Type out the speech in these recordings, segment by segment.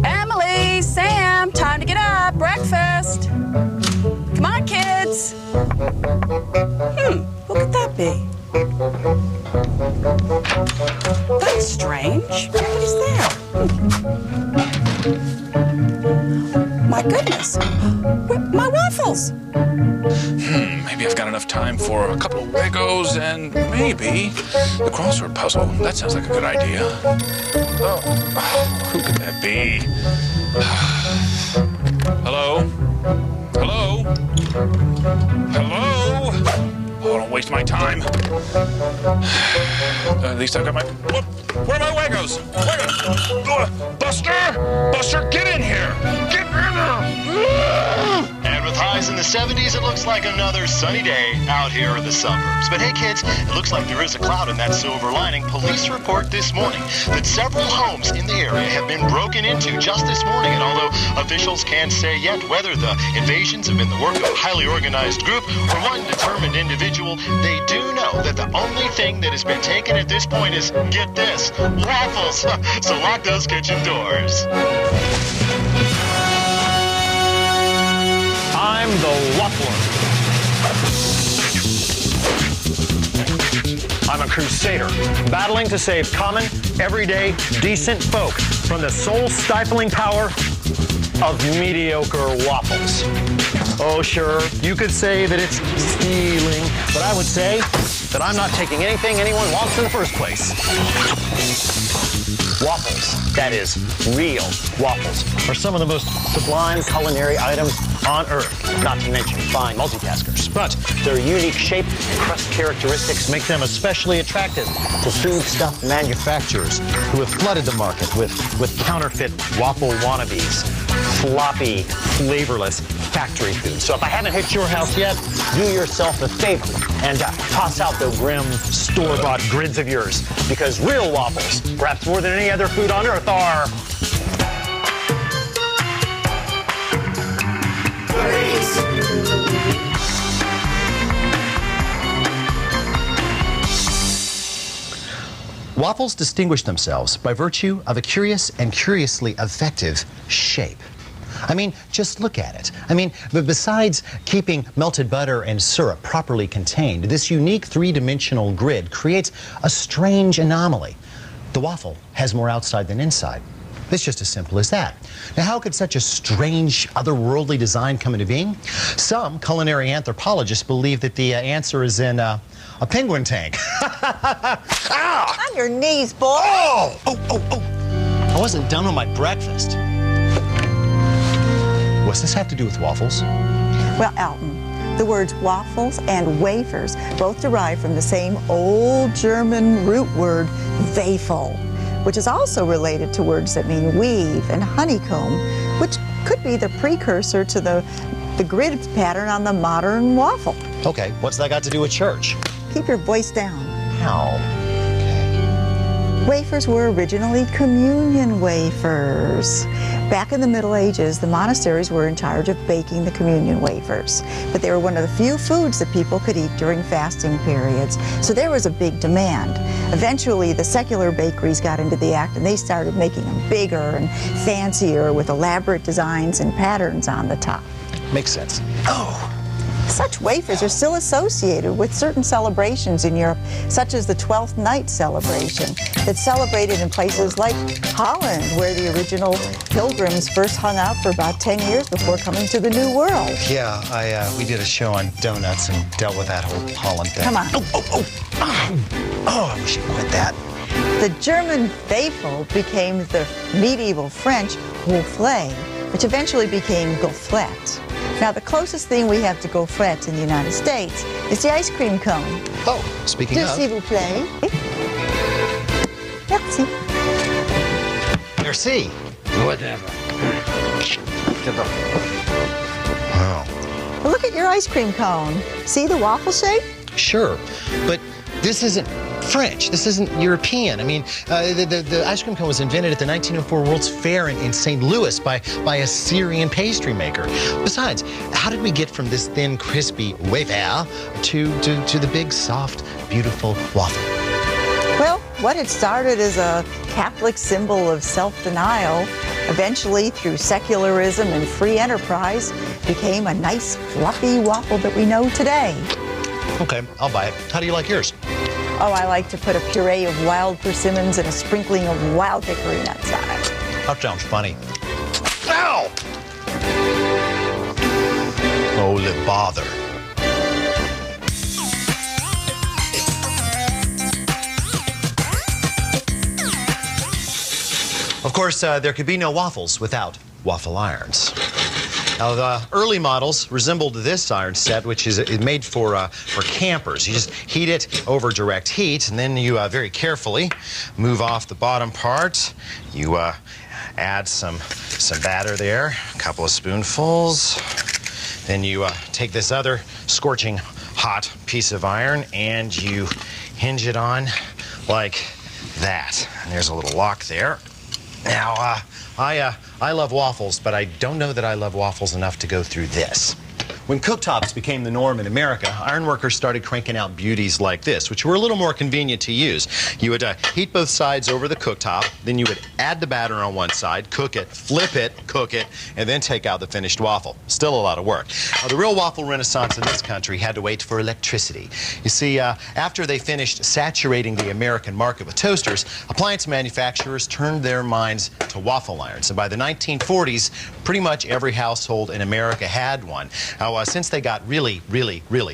Emily, Sam, time to get up. Breakfast. Come on, kids. Who could that be? That's strange. What is there? My goodness. My waffles. Maybe I've got enough time for a couple of Legos and maybe the crossword puzzle. That sounds like a good idea. Oh, who could that be? Hello? Hello? Hello? Oh, don't waste my time. At least I've got my... Where are my Legos? Buster! Buster, get in here! Get in there! And with highs in the 70s, it looks like another sunny day out here in the suburbs. But hey, kids, it looks like there is a cloud in that silver lining. Police report this morning that several homes in the area have been broken into just this morning. And although officials can't say yet whether the invasions have been the work of a highly organized group or one determined individual, they do know that the only thing that has been taken at this point is, get this, waffles. So lock those kitchen doors. I'm the Waffler. I'm a crusader, battling to save common, everyday, decent folk from the soul-stifling power of mediocre waffles. Oh, sure, you could say that it's stealing, but I would say that I'm not taking anything anyone wants in the first place. Waffles, that is, real waffles, are some of the most sublime culinary items on Earth, not to mention fine multitaskers. But their unique shape and crust characteristics make them especially attractive to foodstuff manufacturers who have flooded the market with counterfeit waffle wannabes, floppy, flavorless factory food. So if I haven't hit your house yet, do yourself a favor and toss out the grim store-bought grids of yours, because real waffles, perhaps more than any other food on Earth, are... Waffles distinguish themselves by virtue of a curious and curiously effective shape. I mean, just look at it. I mean, but besides keeping melted butter and syrup properly contained, this unique three-dimensional grid creates a strange anomaly. The waffle has more outside than inside. It's just as simple as that. Now, how could such a strange, otherworldly design come into being? Some culinary anthropologists believe that the answer is in a penguin tank. Ah! On your knees, boy. Oh! I wasn't done with my breakfast. What's this have to do with waffles? Well, Alton, the words waffles and wafers both derive from the same old German root word, Waffle, which is also related to words that mean weave and honeycomb, which could be the precursor to the grid pattern on the modern waffle. Okay, what's that got to do with church? Keep your voice down. How? Wafers were originally communion wafers. Back in the Middle Ages, the monasteries were in charge of baking the communion wafers, but they were one of the few foods that people could eat during fasting periods, so there was a big demand. Eventually, the secular bakeries got into the act and they started making them bigger and fancier with elaborate designs and patterns on the top. Makes sense. Oh! Such wafers are still associated with certain celebrations in Europe, such as the 12th Night celebration, that's celebrated in places like Holland, where the original pilgrims first hung out for about 10 years before coming to the New World. Yeah, we did a show on donuts and dealt with that whole Holland thing. Come on. Oh, I wish you'd quit that. The German Waffle became the medieval French Waffle, which eventually became gaufrette. Now, the closest thing we have to gaufrette in the United States is the ice cream cone. Oh, speaking of... S'il vous plaît. Merci. Merci. Whatever. Wow. Well, look at your ice cream cone. See the waffle shape? Sure, but this isn't French. This isn't European. I mean, the ice cream cone was invented at the 1904 World's Fair in St. Louis by a Syrian pastry maker. Besides, how did we get from this thin, crispy wafer to the big, soft, beautiful waffle? Well, what had started as a Catholic symbol of self-denial, eventually through secularism and free enterprise, became a nice fluffy waffle that we know today. Okay, I'll buy it. How do you like yours? Oh, I like to put a puree of wild persimmons and a sprinkling of wild hickory nuts on it. That sounds funny. Ow! Holy bother. Of course, there could be no waffles without waffle irons. Now, the early models resembled this iron set, which is made for campers. You just heat it over direct heat, and then you very carefully move off the bottom part. You add some batter there, a couple of spoonfuls. Then you take this other scorching hot piece of iron and you hinge it on like that. And there's a little lock there. Now, I love waffles, but I don't know that I love waffles enough to go through this. When cooktops became the norm in America, ironworkers started cranking out beauties like this, which were a little more convenient to use. You would heat both sides over the cooktop, then you would add the batter on one side, cook it, flip it, cook it, and then take out the finished waffle. Still a lot of work. Now, the real waffle renaissance in this country had to wait for electricity. You see, after they finished saturating the American market with toasters, appliance manufacturers turned their minds to waffle irons. And by the 1940s, pretty much every household in America had one. Now, since they got really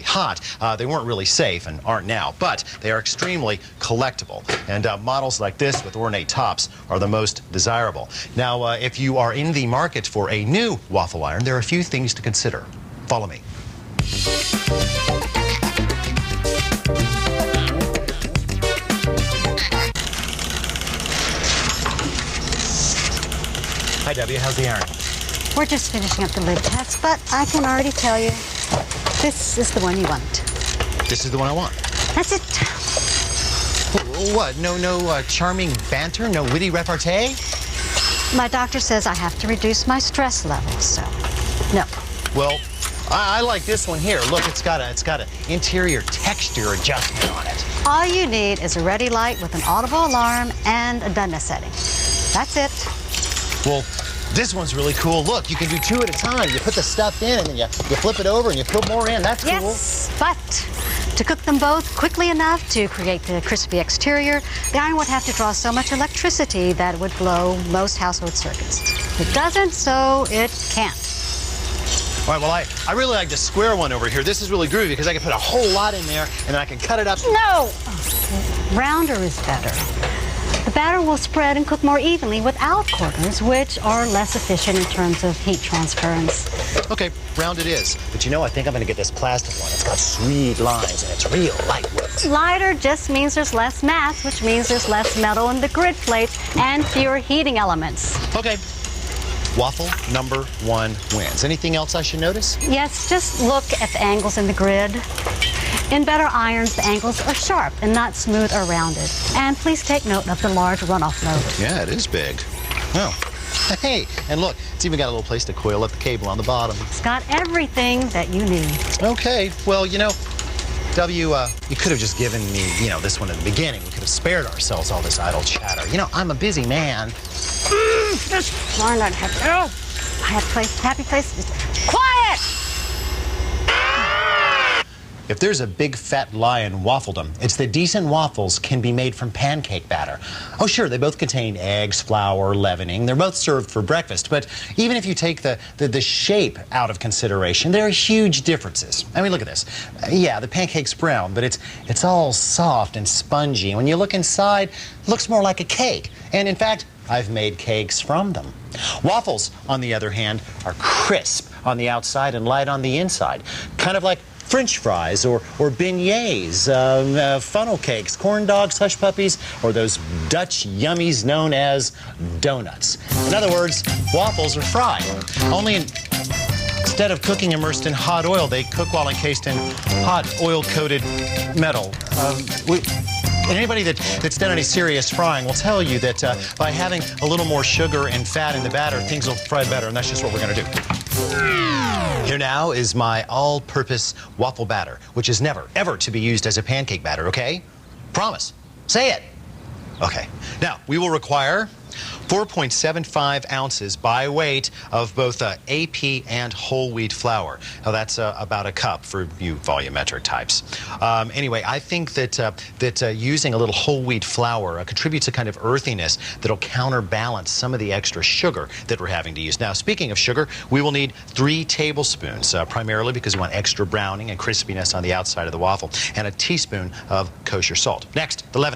hot, they weren't really safe and aren't now, but they are extremely collectible. And models like this with ornate tops are the most desirable. Now, if you are in the market for a new waffle iron, there are a few things to consider. Follow me. Hi, Debbie. How's the iron? We're just finishing up the lid test, but I can already tell you, this is the one you want. This is the one I want. That's it. What? No charming banter? No witty repartee? My doctor says I have to reduce my stress levels, so no. Well, I like this one here. Look, it's got an interior texture adjustment on it. All you need is a ready light with an audible alarm and a doneness setting. That's it. Well, this one's really cool. Look, you can do two at a time. You put the stuff in and then you flip it over and you put more in. That's cool. Yes, but to cook them both quickly enough to create the crispy exterior, the iron would have to draw so much electricity that it would blow most household circuits. It doesn't, so it can't. All right, well, I really like the square one over here. This is really groovy because I can put a whole lot in there and then I can cut it up. No! Rounder is better. The batter will spread and cook more evenly without corners, which are less efficient in terms of heat transference. Okay, round it is. But you know, I think I'm going to get this plastic one. It's got sweet lines and it's real lightweight. Lighter just means there's less mass, which means there's less metal in the grid plates and fewer heating elements. Okay. Waffle number one wins. Anything else I should notice? Yes, just look at the angles in the grid. In better irons, the angles are sharp and not smooth or rounded. And please take note of the large runoff node. Yeah, it is big. Oh. Hey, and look, it's even got a little place to coil up the cable on the bottom. It's got everything that you need. Okay, well, you know, W, you could have just given me, this one at the beginning. We could have spared ourselves all this idle chatter. You know, I'm a busy man. Just darn that happy place. Quiet! If there's a big fat lie in waffledom, it's that decent waffles can be made from pancake batter. Oh, sure, they both contain eggs, flour, leavening. They're both served for breakfast. But even if you take the shape out of consideration, there are huge differences. I mean, look at this. Yeah, the pancake's brown, but it's all soft and spongy. When you look inside, it looks more like a cake. And in fact, I've made cakes from them. Waffles, on the other hand, are crisp on the outside and light on the inside. Kind of like French fries or beignets, funnel cakes, corn dogs, hush puppies, or those Dutch yummies known as donuts. In other words, waffles are fried. Only instead of cooking immersed in hot oil, they cook while encased in hot oil-coated metal. Anybody that's done any serious frying will tell you that by having a little more sugar and fat in the batter, things will fry better, and that's just what we're going to do. Here now is my all-purpose waffle batter, which is never, ever to be used as a pancake batter, okay? Promise. Say it. Okay. Now, we will require 4.75 ounces by weight of both AP and whole wheat flour. Now, that's about a cup for you volumetric types. Anyway, I think that using a little whole wheat flour contributes a kind of earthiness that'll counterbalance some of the extra sugar that we're having to use. Now, speaking of sugar, we will need 3 tablespoons, primarily because we want extra browning and crispiness on the outside of the waffle, and a teaspoon of kosher salt. Next, the leaven.